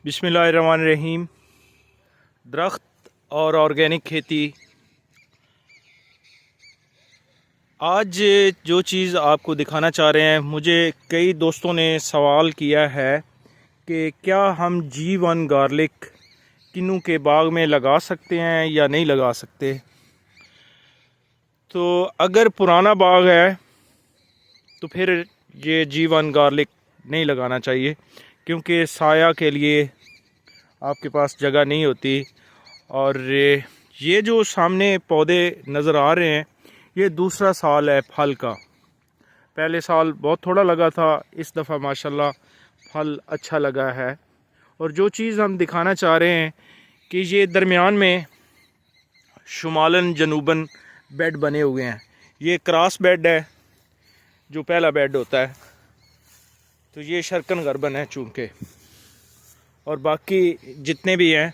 बिस्मिल्लाहिर्रहमानिर्रहीम। दरख्त और ऑर्गेनिक खेती। आज जो चीज़ आपको दिखाना चाह रहे हैं, मुझे कई दोस्तों ने सवाल किया है कि क्या हम G1 गार्लिक किन्नू के बाग में लगा सकते हैं या नहीं लगा सकते। तो अगर पुराना बाग है तो फिर ये G1 गार्लिक नहीं लगाना चाहिए, क्योंकि साया के लिए आपके पास जगह नहीं होती। और ये जो सामने पौधे नज़र आ रहे हैं, ये दूसरा साल है फल का। पहले साल बहुत थोड़ा लगा था, इस दफ़ा माशाल्लाह फल अच्छा लगा है। और जो चीज़ हम दिखाना चाह रहे हैं कि ये दरमियान में शुमालन जनूबन बेड बने हुए हैं। ये क्रॉस बेड है, जो पहला बेड होता है। तो ये शर्कन गर्बन है चूँकि, और बाकी जितने भी हैं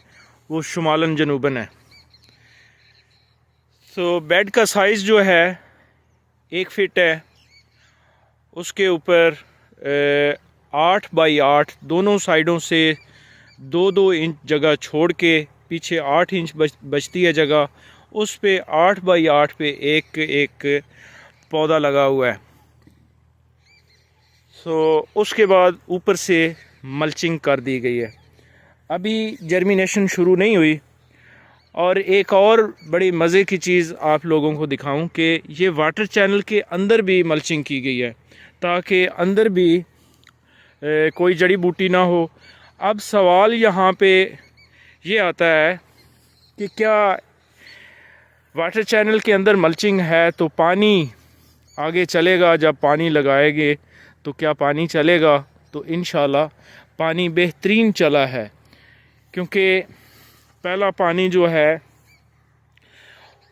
वो शुमालन जनूबन है। तो बेड का साइज़ जो है 1 फीट है। उसके ऊपर 8 बाई 8 दोनों साइडों से 2-2 इंच जगह छोड़ के पीछे 8 इंच बचती है जगह। उस पे 8 बाई 8 पे एक एक पौधा लगा हुआ है। तो उसके बाद ऊपर से मल्चिंग कर दी गई है। अभी जर्मिनेशन शुरू नहीं हुई। और एक और बड़ी मज़े की चीज़ आप लोगों को दिखाऊं कि ये वाटर चैनल के अंदर भी मल्चिंग की गई है, ताकि अंदर भी कोई जड़ी बूटी ना हो। अब सवाल यहाँ पे ये आता है कि क्या वाटर चैनल के अंदर मल्चिंग है तो पानी आगे चलेगा? जब पानी लगाएंगे तो क्या पानी चलेगा? तो इंशाल्लाह पानी बेहतरीन चला है, क्योंकि पहला पानी जो है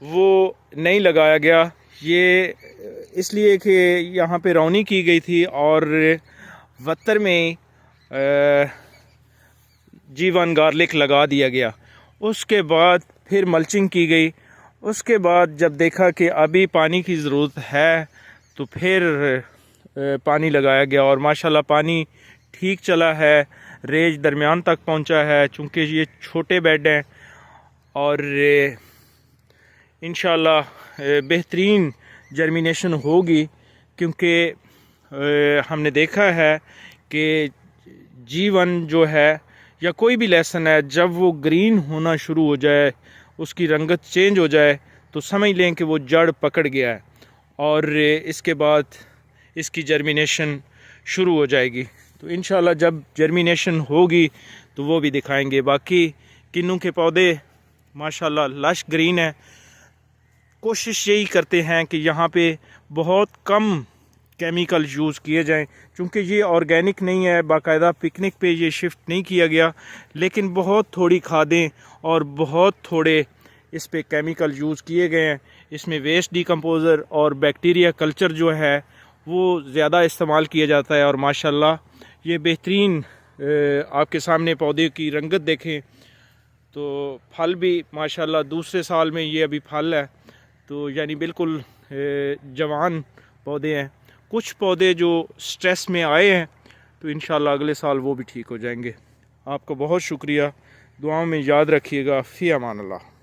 वो नहीं लगाया गया। ये इसलिए कि यहाँ पे रौनी की गई थी और वत्तर में G1 गार्लिक लगा दिया गया। उसके बाद फिर मल्चिंग की गई। उसके बाद जब देखा कि अभी पानी की ज़रूरत है तो फिर पानी लगाया गया, और माशाल्लाह पानी ठीक चला है। रेंज दरमियान तक पहुंचा है, चूँकि ये छोटे बेड हैं। और इंशाल्लाह बेहतरीन जर्मिनेशन होगी, क्योंकि हमने देखा है कि G1 जो है या कोई भी लहसुन है, जब वो ग्रीन होना शुरू हो जाए, उसकी रंगत चेंज हो जाए, तो समझ लें कि वो जड़ पकड़ गया है और इसके बाद इसकी जर्मिनेशन शुरू हो जाएगी। तो इंशाल्लाह जब जर्मिनेशन होगी तो वो भी दिखाएंगे। बाकी किन्नू के पौधे माशाल्लाह लश ग्रीन है। कोशिश यही करते हैं कि यहाँ पे बहुत कम केमिकल यूज़ किए जाएं, क्योंकि ये ऑर्गेनिक नहीं है। बाकायदा पिकनिक पे ये शिफ्ट नहीं किया गया, लेकिन बहुत थोड़ी खादें और बहुत थोड़े इस पे केमिकल यूज़ किए गए हैं। इसमें वेस्ट डिकम्पोज़र और बैक्टीरिया कल्चर जो है वो ज़्यादा इस्तेमाल किया जाता है। और माशाल्लाह ये बेहतरीन आपके सामने पौधे की रंगत देखें तो फल भी माशाल्लाह दूसरे साल में ये अभी फल है, तो यानी बिल्कुल जवान पौधे हैं। कुछ पौधे जो स्ट्रेस में आए हैं तो इंशाल्लाह अगले साल वो भी ठीक हो जाएंगे। आपका बहुत शुक्रिया, दुआओं में याद रखिएगा। फ़ी अमान अल्लाह।